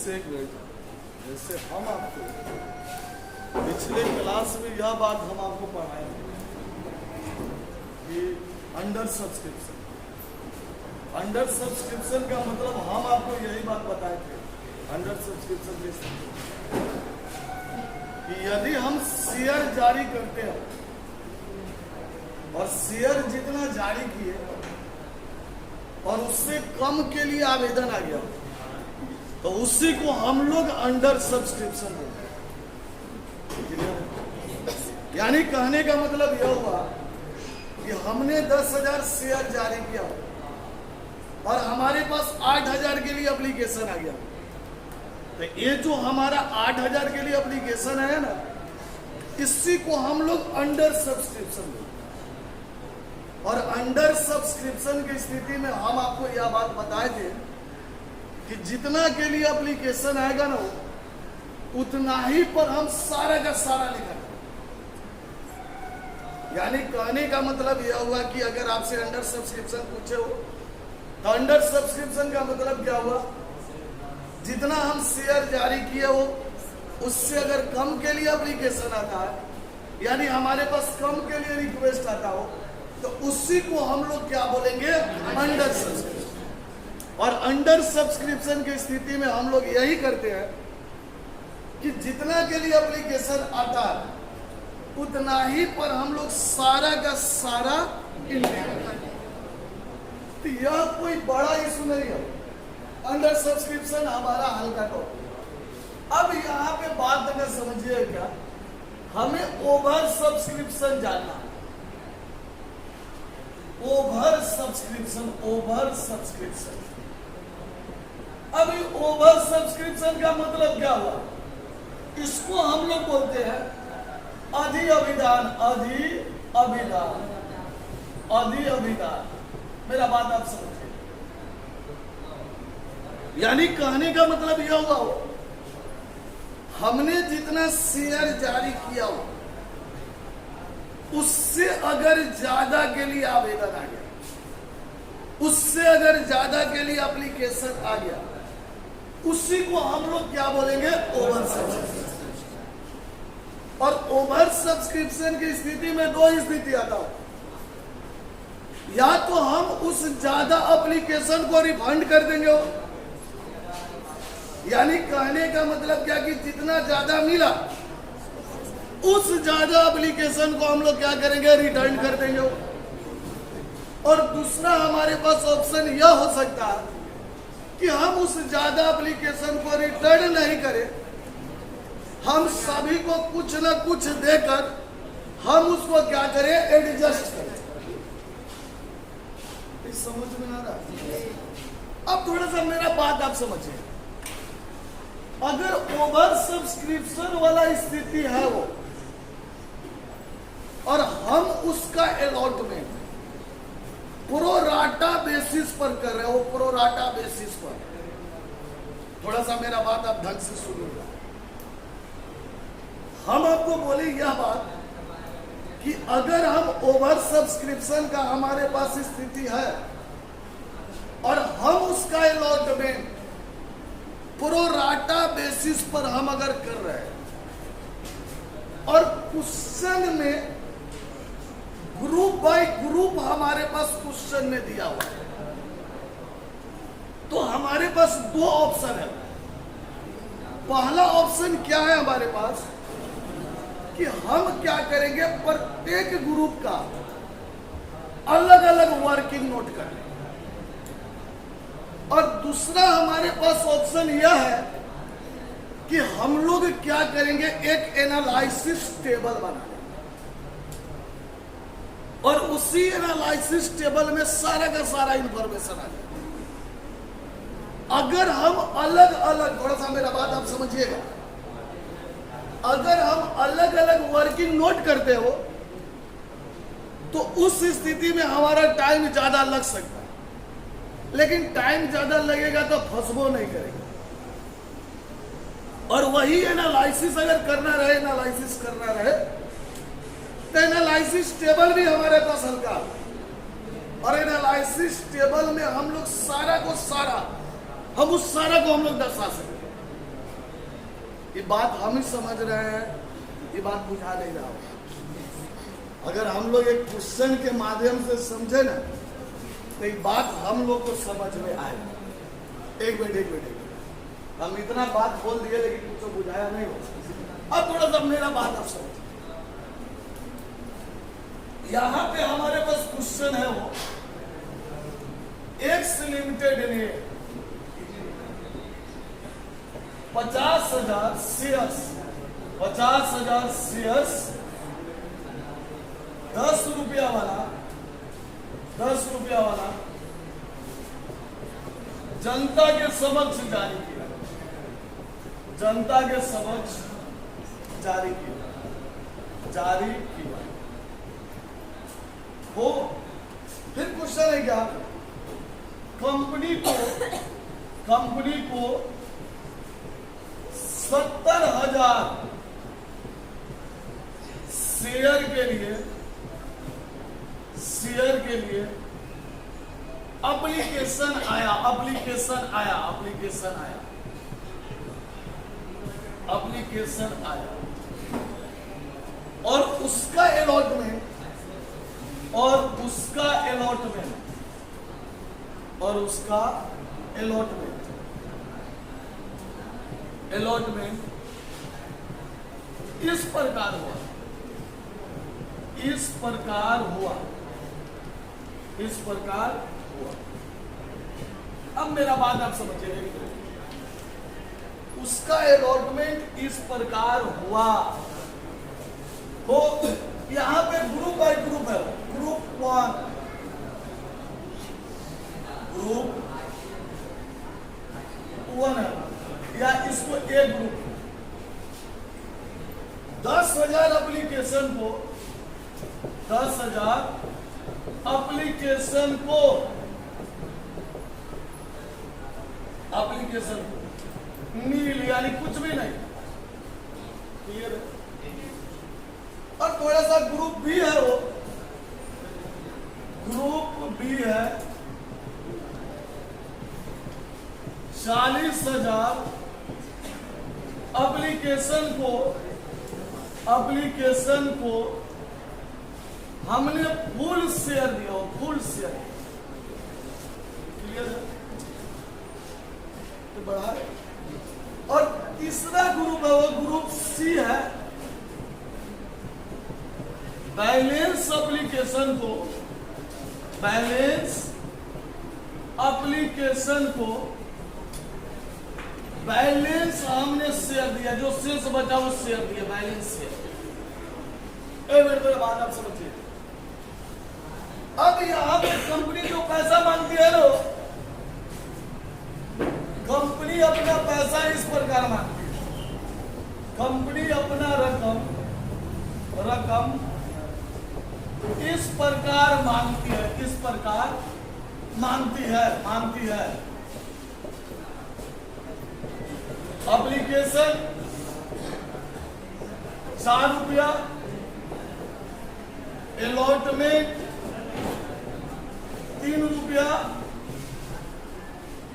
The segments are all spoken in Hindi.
एक मिनट, जैसे हम आपको पिछले क्लास में यह बात हम आपको पढ़ाए कि अंडर सब्सक्रिप्शन का मतलब हम आपको यही बात बताए थे अंडर सब्सक्रिप्शन के स्थिति कि यदि हम शेयर जारी करते हैं और शेयर जितना जारी किए और उससे कम के लिए आवेदन आ गया तो उसी को हम लोग अंडर सब्सक्रिप्शन बोलते हैं। यानी कहने का मतलब यह हुआ कि हमने 10,000 शेयर जारी किया और हमारे पास 8,000 के लिए एप्लीकेशन आ गया, तो ये जो हमारा 8,000 के लिए एप्लीकेशन है ना, इसी को हम लोग अंडर सब्सक्रिप्शन बोलते हैं। और अंडर सब्सक्रिप्शन की स्थिति में हम आपको यह बात बताए थे कि जितना के लिए एप्लीकेशन आएगा ना उतना ही पर हम सारा का सारा लिखा। यानी कहने का मतलब यह हुआ कि अगर आपसे अंडर सब्सक्रिप्शन पूछे हो तो अंडर सब्सक्रिप्शन का मतलब क्या हुआ, जितना हम शेयर जारी किए हो उससे अगर कम के लिए एप्लीकेशन आता है, यानी हमारे पास कम के लिए रिक्वेस्ट आता हो, तो उसी को हम लोग क्या बोलेंगे, अंडर सब्सक्रिप्शन। और अंडर सब्सक्रिप्शन की स्थिति में हम लोग यही करते हैं कि जितना के लिए एप्लीकेशन आता है उतना ही पर हम लोग सारा का सारा इंडिकेट। तो यह कोई बड़ा इशू नहीं है, अंडर सब्सक्रिप्शन हमारा हल्का टॉपिक। अब यहाँ पे बात अगर समझिएगा, हमें ओवर सब्सक्रिप्शन जानना। ओवर सब्सक्रिप्शन अब ओवर सब्सक्रिप्शन का मतलब क्या हुआ, इसको हम लोग बोलते हैं अधि अभिदान। मेरा बात आप समझिए, यानी कहने का मतलब यह हुआ हो, हमने जितना शेयर जारी किया हो उससे अगर ज्यादा के लिए आवेदन आ गया, उससे अगर ज्यादा के लिए एप्लीकेशन आ गया, उसी को हम लोग क्या बोलेंगे, ओवर सब्सक्रिप्शन। और ओवर सब्सक्रिप्शन की स्थिति में दो स्थिति आता हो, या तो हम उस ज्यादा एप्लीकेशन को रिफंड कर देंगे हो, यानी कहने का मतलब क्या कि जितना ज्यादा मिला उस ज्यादा एप्लीकेशन को हम लोग क्या करेंगे, रिटर्न कर देंगे। और दूसरा हमारे पास ऑप्शन यह हो सकता है कि हम उस ज्यादा एप्लीकेशन को रिटर्न नहीं करें, हम सभी को कुछ न कुछ देकर हम उसको क्या करें, एडजस्ट करें। समझ में आ रहा? अब थोड़ा सा मेरा बात आप समझिए, अगर ओवर सब्सक्रिप्शन वाला स्थिति है वो, और हम उसका अलॉटमेंट प्रोराटा बेसिस पर कर रहे हो, प्रोराटा बेसिस पर, थोड़ा सा मेरा बात आप ढंग से सुनिएगा। हम आपको बोले यह बात कि अगर हम ओवर सब्सक्रिप्शन का हमारे पास स्थिति है और हम उसका अलॉटमेंट प्रोराटा बेसिस पर हम अगर कर रहे हैं और क्वेश्चन में ग्रुप बाय ग्रुप हमारे पास क्वेश्चन में दिया हुआ है, तो हमारे पास दो ऑप्शन है। पहला ऑप्शन क्या है हमारे पास कि हम क्या करेंगे, प्रत्येक ग्रुप का अलग अलग वर्किंग नोट करें। और दूसरा हमारे पास ऑप्शन यह है कि हम लोग क्या करेंगे, एक एनालिसिस टेबल बनाएंगे और उसी एनालिसिस टेबल में सारा का सारा इंफॉर्मेशन आ जाए। अगर हम अलग अलग, थोड़ा सा मेरा बात आप समझिएगा, अगर हम अलग अलग वर्किंग नोट करते हो तो उस स्थिति में हमारा टाइम ज्यादा लग सकता है, लेकिन टाइम ज्यादा लगेगा तो फंसबो नहीं करेगा। और वही एनालिसिस अगर करना रहे तो एनालिसिस टेबल भी हमारे पास हल्का, और एनालिसिस टेबल में हम लोग सारा को सारा हम लोग दर्शा सकते हैं। ये बात हम ही समझ रहे हैं, ये बात बुझा नहीं रहा होगा। अगर हम लोग एक क्वेश्चन के माध्यम से समझे ना तो ये बात हम लोग को समझ में आए। एक मिनट हम इतना बात बोल दिए लेकिन कुछ बुझाया नहीं हो। अब थोड़ा सा मेरा बात आप समझ। यहां पे हमारे पास क्वेश्चन है वो एक्स लिमिटेड ने 50,000 शेयर्स 10 रुपया वाला जनता के समक्ष जारी किया हो। फिर क्वेश्चन है क्या, कंपनी को 70,000 शेयर के लिए एप्लीकेशन आया और उसका अलॉटमेंट इस प्रकार हुआ। अब मेरा बात आप समझिए, उसका अलॉटमेंट इस प्रकार हुआ हो। यहां पे ग्रुप बाय ग्रुप है, ग्रुप 1 है या इसको ए ग्रुप। 10,000 एप्लीकेशन को नील यानी कुछ भी नहीं, क्लियर है। और थोड़ा सा ग्रुप बी है, वो ग्रुप बी है 40,000 एप्लीकेशन को हमने फुल शेयर दिया, क्लियर है। तो बढ़ा। और तीसरा ग्रुप है वो ग्रुप सी है, बैलेंस एप्लीकेशन को बैलेंस हमने शेयर दिया, जो शेष बचा वो शेयर दिया, बैलेंस शेयर। मेरे बात आप समझिए। अब यहां पे कंपनी जो पैसा मांगती है ना, कंपनी अपना पैसा इस प्रकार मांगती है। कंपनी अपना रकम इस प्रकार मांगती है। एप्लीकेशन 4 रुपया, अलॉटमेंट 3 रुपया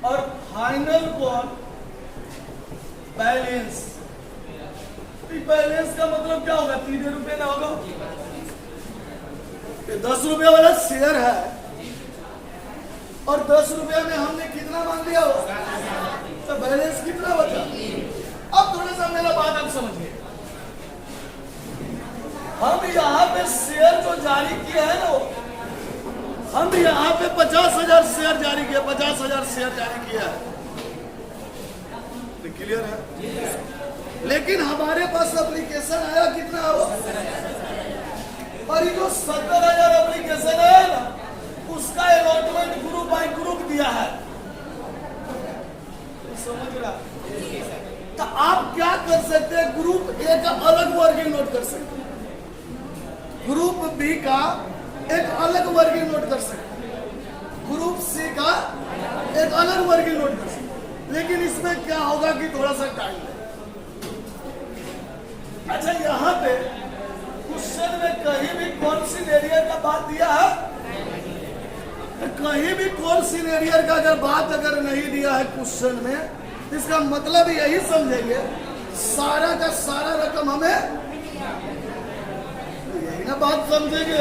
और फाइनल कॉल बैलेंस। बैलेंस का मतलब क्या होगा, 3 रुपये ना होगा। 10 रुपया वाला शेयर है और 10 रुपया में हमने कितना मांग लिया हो, तो बैलेंस कितना बचा। अब थोड़ा सा मेरा बात आप समझिए। हम यहाँ पे शेयर जो जारी किया है ना, हम यहाँ पे 50,000 शेयर जारी किया, 50,000 शेयर जारी किया है, क्लियर है। लेकिन हमारे पास एप्लीकेशन आया कितना हो, और ये जो 70,000 एप्लीकेशन है ना, उसका अलॉटमेंट ग्रुप बाय ग्रुप दिया है, समझ रहा। तो आप क्या कर सकते हैं, ग्रुप ए का अलग वर्किंग नोट कर सकते हैं, ग्रुप बी का एक अलग वर्किंग नोट कर सकते हैं, ग्रुप सी का एक अलग वर्किंग नोट कर सकते हैं। लेकिन इसमें क्या होगा कि थोड़ा सा टाइम है। अच्छा, यहाँ पे क्वेश्चन में कहीं भी कौन सिनेरियो का बात दिया है, कहीं भी कौन सिनेरियो का अगर बात नहीं दिया है क्वेश्चन में, इसका मतलब यही समझेंगे सारा का सारा रकम हमें, यही ना बात समझेंगे।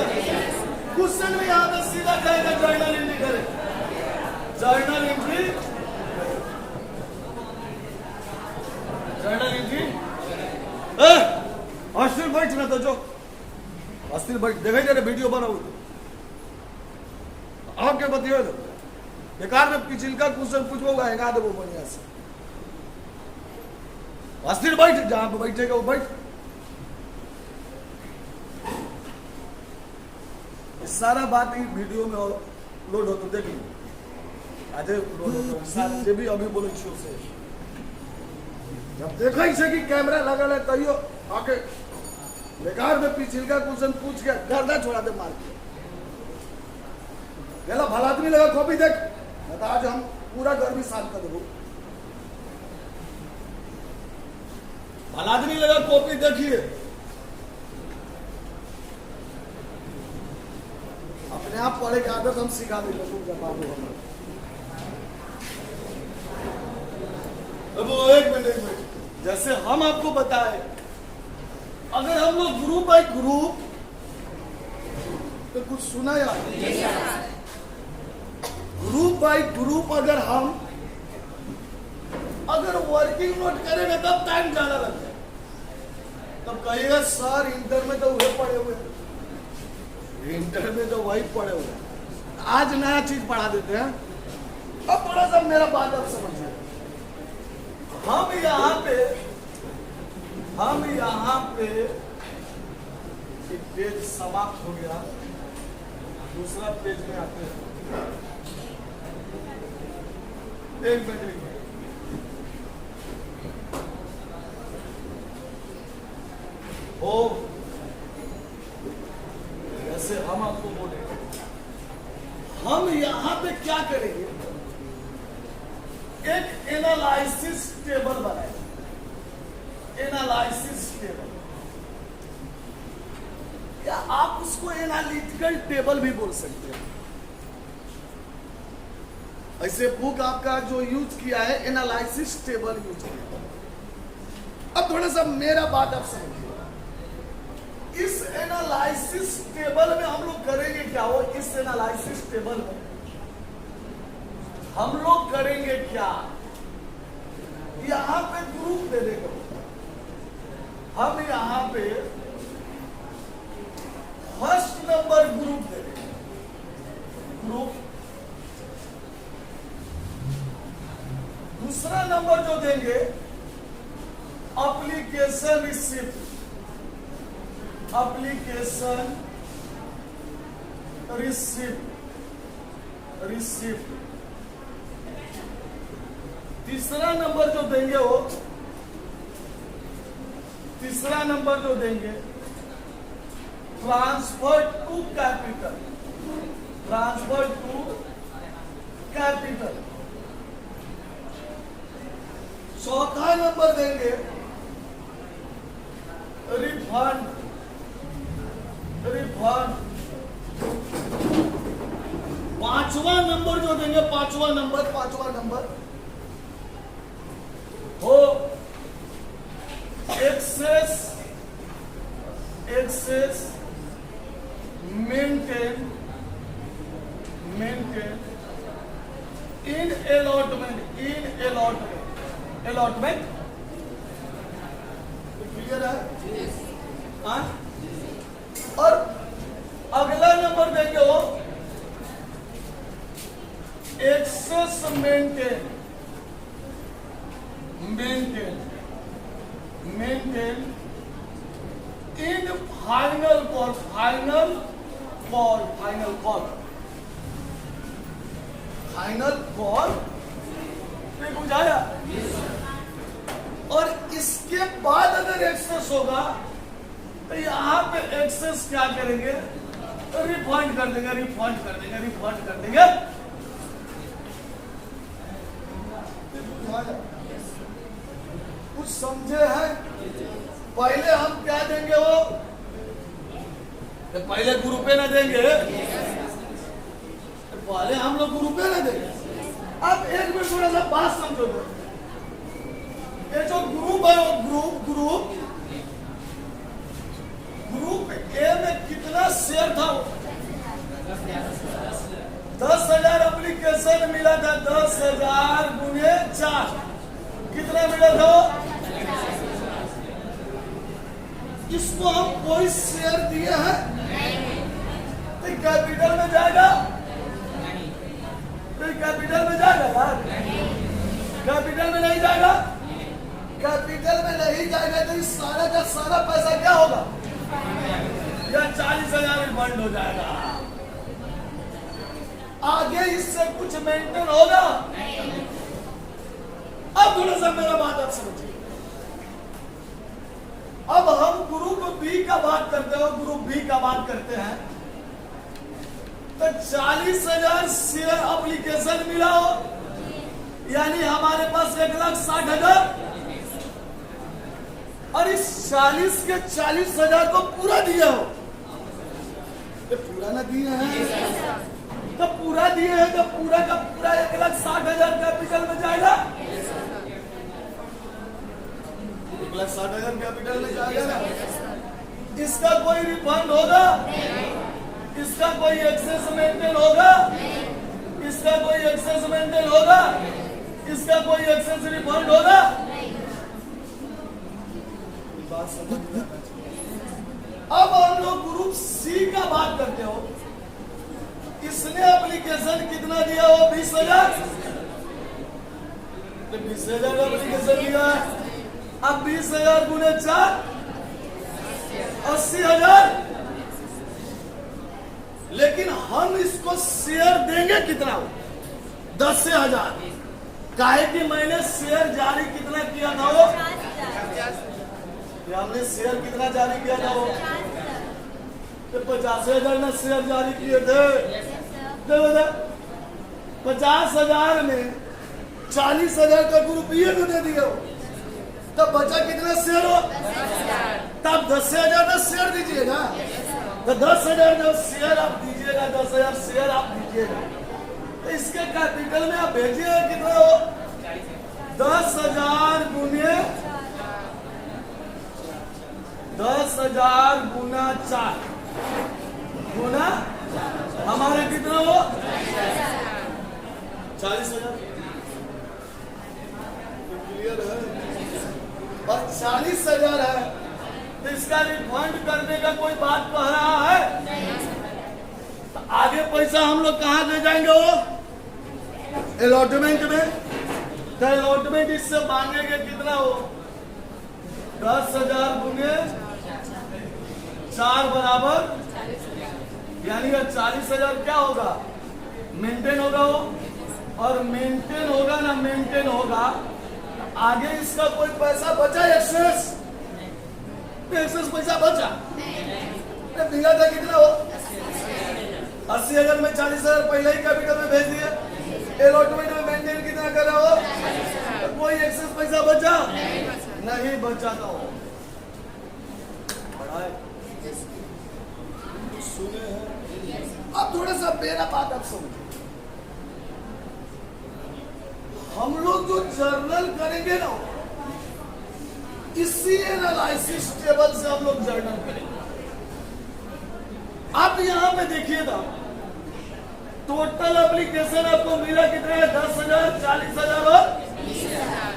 क्वेश्चन में यहाँ पे सीधा कहेगा जर्नल एंट्री करें, जर्नल एंट्री, जर्नल एंट्री। अस्थिर बैठ ना तो जो अस्थिर बैठ देखे जरा वीडियो बनाओ आपके बतियो बेकार में पिछिलका क्वेश्चन पूछोगा हेगा देवो बढ़िया से। अस्थिर बैठ, जहां पे बैठेगा वो बैठ। सारा बात ही वीडियो में लोड हो तो देखिए आज लोड हो सारा जे भी अभी बोले छो से जब देखै छै कि कैमरा लगल है तैयो आके बेकार में पिछिलका क्वेश्चन पूछ के गर्दा छोड़ा दे मार के गेला भला आदमी लगा कॉपी देख तो आज हम पूरा घर भी साफ कर देबो। भला आदमी लगा कॉपी देखिए, अपने आप पढ़े की आदत हम सिखा देंगे बाबू हम। अब एक मिनट जैसे हम आपको बताए अगर हम लोग ग्रुप बाय ग्रुप तो कुछ सुना यार, ग्रुप बाय ग्रुप अगर वर्किंग नोट करेंगे तब टाइम ज्यादा लगता है। तब कहिएगा सर इंटर में तो वही पढ़े हुए, इंटर में तो वही पढ़े हुए, आज नया चीज पढ़ा देते हैं। अब थोड़ा सा मेरा बात आप समझिए, हम यहाँ पे एक पेज समाप्त हो गया, दूसरा पेज में आते हैं। एक मिनट ओ जैसे हम आपको बोले हम यहां पे क्या करेंगे, एक एनालिसिस टेबल बनाएंगे। एनालिसिस टेबल या आप उसको एनालिटिकल टेबल भी बोल सकते हैं। ऐसे बुक आपका जो यूज किया है एनालिसिस टेबल यूज किया। अब थोड़ा सा मेरा बात आप समझिए, इस एनालिसिस टेबल में हम लोग करेंगे क्या हो, इस एनालिसिस टेबल में हम लोग करेंगे क्या, यहां पे ग्रुप दे देगा, हम यहां पे फर्स्ट नंबर ग्रुप दे देंगे, ग्रुप। दूसरा नंबर जो देंगे application receipt, application receipt, receipt. तीसरा नंबर जो देंगे वो, तीसरा नंबर जो देंगे transfer to capital, transfer to capital. चौथा नंबर देंगे रिफंड, रिफंड। पांचवा नंबर जो देंगे, पांचवा नंबर हो excess, excess maintain, maintain in allotment, in allotment, allotment clear है? हाँ। और अगला नंबर देंगे वो excess maintain, maintain, maintain in final call, final call, final call, final call. बुझाया? और इसके बाद अगर एक्सेस होगा तो यहां पे एक्सेस क्या करेंगे, रिफंड कर देंगे, रिफंड कर देंगे, रिफंड कर देंगे। कुछ समझे हैं? पहले हम क्या देंगे वो, पहले ग्रुपे ना देंगे, पहले हम लोग ग्रुपे ना देंगे। अब एक मिनट थोड़ा सा बात समझो, ये जो ग्रुप है वो ग्रुप ए में कितना शेयर था? 10,000 एप्लीकेशन मिला था। 10,000 गुने 4 कितना मिला था? इसको हम कोई शेयर दिए हैं तो कैपिटल में जाएगा? तो कैपिटल में जाएगा यार? कैपिटल में नहीं जाएगा। कैपिटल में नहीं जाएगा तो इस सारा का सारा पैसा क्या होगा? या 40,000 रिफंड हो जाएगा। आगे इससे कुछ मेंटेन होगा? अब थोड़ा सा मेरा बात आप समझिए। अब हम ग्रुप बी का बात करते हो, ग्रुप बी का बात करते हैं तो 40,000 शेयर एप्लीकेशन मिला हो, यानी हमारे पास 1,60,000 और इस 40 के 40,000 को पूरा दिया हो। तो पूरा ना दिए हैं तो पूरा दिए हैं तो पूरा का पूरा 1,60,000 कैपिटल में जाएगा। 1,60,000 कैपिटल में जाएगा ना। इसका कोई रिफंड होगा? इसका कोई एक्सेस मेंटेन होगा? इसका कोई एक्सेस मेंटेन होगा? इसका कोई एक्सेस रिफंड होगा? अब हम लोग ग्रुप सी का बात करते हो। इसने एप्लीकेशन कितना दिया हो? 20,000। तो 20,000 एप्लीकेशन दिया। अब 20,000 गुने 4 80,000। लेकिन हम इसको शेयर देंगे कितना हो? 10,000। काहे कि मैंने शेयर जारी कितना किया था? वो हमने शेयर कितना जारी किया था? वो तो 50,000 में शेयर जारी किए थे। 50,000 में 40,000 का ग्रुप ये दे दिया, तब बचा कितना शेयर हो? तब 10,000 का शेयर दीजिएगा। तो 10,000 जो शेयर आप दीजिएगा, 10,000 शेयर आप दीजिएगा, तो इसके कैपिटल में आप भेजिएगा कितना हो? 10,000 गुने 10,000 गुना 4 गुना हमारा कितना हो? 40,000। क्लियर है? और 40,000 है तो इसका रिफंड करने का कोई बात कह रहा है? तो आगे पैसा हम लोग कहाँ दे जाएंगे? वो अलॉटमेंट में। तो अलॉटमेंट इससे मांगेंगे कितना हो? 10,000 गुने 4 बराबर, यानी 40,000 क्या होगा? मेंटेन होगा वो, और मेंटेन होगा ना, मेंटेन होगा। आगे इसका कोई पैसा बचा? एक्सेस पैसा बचा तो दिया था कितना हो? 80,000 में 40,000 पहले ही कैपिटल में भेज दिया। अलॉटमेंट में मेंटेन कितना कर रहा हो? तो कोई एक्सेस पैसा बचा नहीं बचा था। वो सुने हैं? अब थोड़ा सा मेरा बात आप समझिए। हम लोग जो जर्नल करेंगे ना, इसी एनालिसिस टेबल से हम लोग जर्नल करेंगे। आप यहां पे देखिएगा, टोटल एप्लीकेशन आपको मिला कितना है? 10,000, 40,000 और 20,000।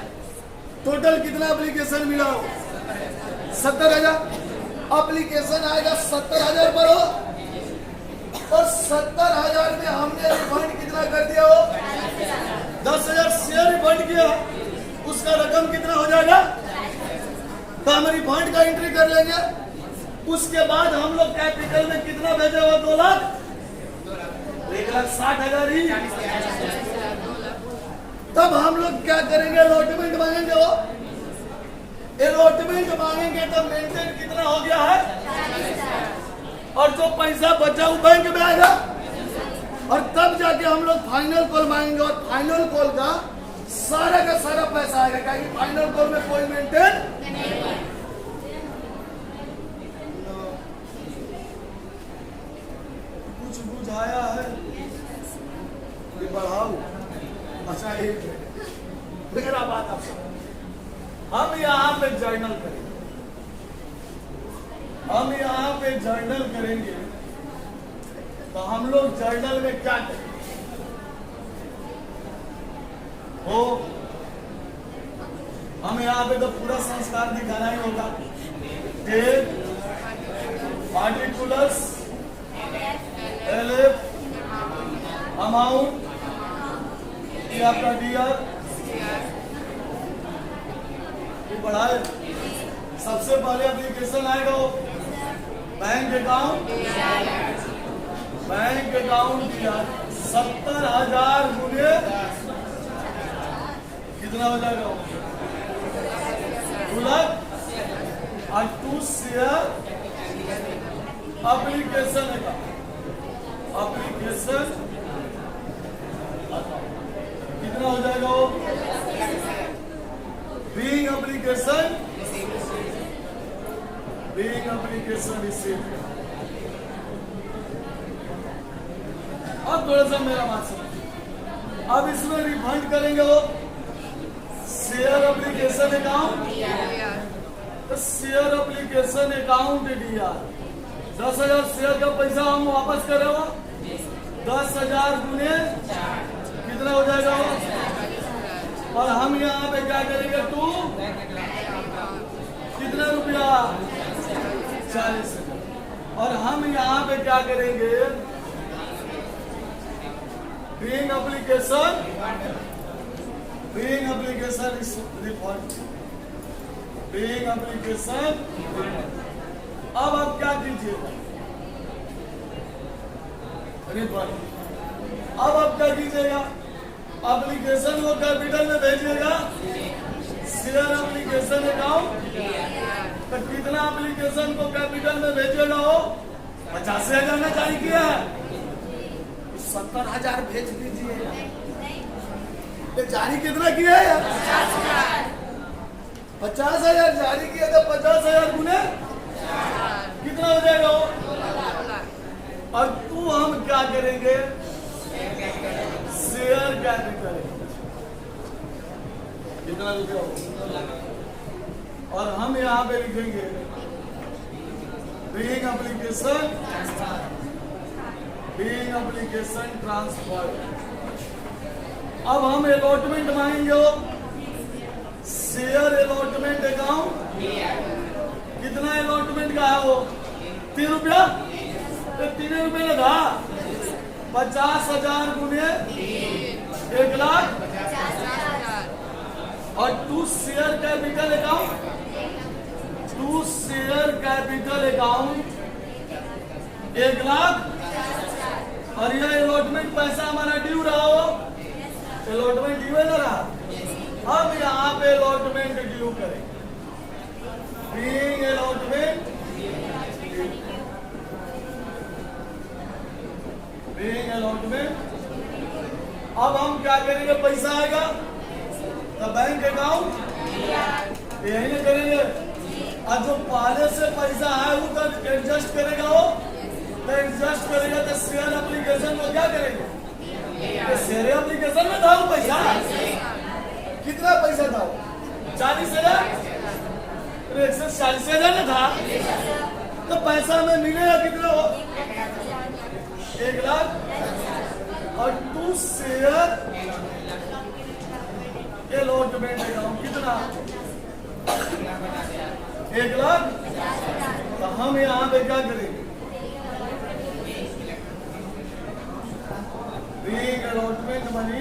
टोटल कितना एप्लीकेशन मिला हो? 70,000 एप्लीकेशन आएगा। 70,000 पर हो, और 70,000 में हमने रिफंड कितना कर दिया हो? 10,000 शेयर रिफंड किया। उसका रकम कितना हो जाएगा? तो हम रिफंड का एंट्री कर लेंगे। उसके बाद हम लोग कैपिटल में कितना भेजे हुआ? 2 लाख 1,60,000 ही। तब हम लोग क्या करेंगे? अलॉटमेंट मांगेंगे। वो अलॉटमेंट मांगेंगे तब मेंटेन कितना हो गया है? और जो पैसा बचा वो बैंक में आएगा, और तब जाके हम लोग फाइनल कॉल मांगेंगे, और फाइनल कॉल का सारा पैसा आएगा। क्योंकि फाइनल कॉल में कोई मेंटेन कुछ बुझाया है? बढ़ाओ। अच्छा, एक मेरा बात आप समझ। हम यहाँ पे जर्नल करेंगे। हम यहाँ पे जर्नल करेंगे तो हम लोग जर्नल में क्या करेंगे? हो हम यहाँ पे तो पूरा संस्कार दिखाना ही होगा। डेट, पार्टिकुलर्स, एलएफ, अमाउंट, ये आपका डीआर, ये बढ़ाए। सबसे पहले एप्लीकेशन आएगा वो bank account, bank account DR 70,000 गुने कितना हो जाएगा? 2 लाख। और 2 शेयर एप्लीकेशन अकाउंट, एप्लीकेशन कितना हो जाएगा वो? Being application, being application receive. अब थोड़ा सा मेरा बात समझिए। अब इसमें रिफंड करेंगे वो शेयर एप्लीकेशन अकाउंट, तो share application account DR 10,000 share का पैसा हम वापस करेगा। 10,000 गुने कितना हो जाएगा वो? और हम यहाँ पे क्या करेंगे? 2 कितना रुपया? 40,000। और हम यहाँ पे क्या करेंगे? Being application, being application is refund, being application. अब आप क्या कीजिएगा? रिफंड। अब आप क्या कीजिएगा? एप्लीकेशन को कैपिटल में भेजिएगा, शेयर एप्लीकेशन अकाउंट। तो कितना एप्लीकेशन को कैपिटल में भेजिएगा? हो 85,000 ने जारी किया है, 70,000 भेज दीजिए। जारी कितना किया है? 50,000 जारी किया तो 50,000 गुने कितना हो जाएगा वो? और तू हम क्या करेंगे? शेयर कैपिटल कितना रुपया हो? और हम यहाँ पे लिखेंगे being application, being application transfer. अब हम अलॉटमेंट मांगेंगे वो शेयर अलॉटमेंट अकाउंट। कितना अलॉटमेंट का है वो? 3 रुपया। तो 3 रुपये लगा 50,000 गुने 1 लाख। और 2 share capital account, 2 share capital account 1 lakh. और यह अलॉटमेंट पैसा हमारा ड्यू रहा हो, अलॉटमेंट ड्यू है ना रहा। हम यहाँ पे अलॉटमेंट ड्यू करेंगे, बीइंग अलॉटमेंट, बीइंग अलॉटमेंट। अब हम क्या करेंगे? पैसा आएगा तो बैंक अकाउंट यही ना करेंगे। और जो पहले से पैसा है वो तो एडजस्ट करेगा, वो तो एडजस्ट करेगा। तो शेयर एप्लीकेशन को क्या करेंगे? शेयर एप्लीकेशन में था वो पैसा। कितना पैसा था? 40,000। 140,000 ना था, तो पैसा हमें मिलेगा कितना हो? 1 लाख। और 2 शेयर अलॉटमेंट अकाउंट कितना? 1 लाख। तो हम यहाँ पे क्या करेंगे? बीइंग अलॉटमेंट मनी,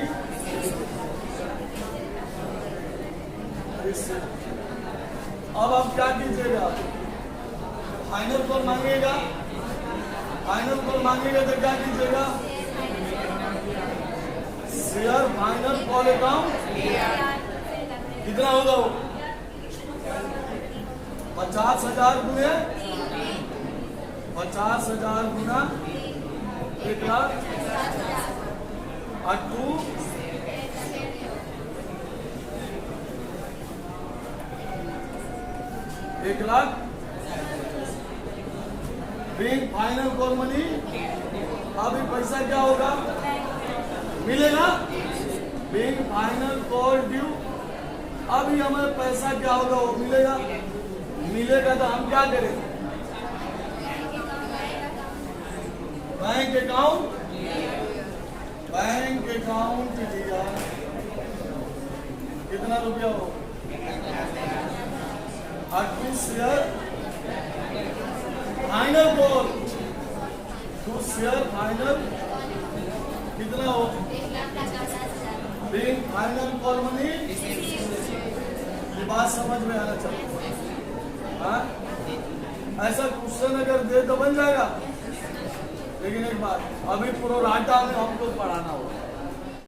अब आप क्या कीजिएगा? फाइनल कॉल मांगेगा, फाइनल कॉल मांगेगा तो क्या कीजिएगा? शेयर फाइनल कॉल अकाउंट कितना होगा वो? 50,000 गुने 50,000 गुना 1 लाख। और 2 1 lakh. Being final call money. अभी पैसा क्या होगा? मिलेगा। बीइंग फाइनल कॉल ड्यू अभी हमें पैसा क्या होगा वो मिलेगा, मिलेगा तो हम क्या करेंगे? बैंक अकाउंट लिया, कितना रुपया हो? 28 share final call, 2 share final कितना हो? Big final call money. बात समझ में आना चाहिए। हाँ, ऐसा क्वेश्चन अगर दे तो बन जाएगा, लेकिन एक बात, अभी प्रोराटा में हमको पढ़ाना होगा।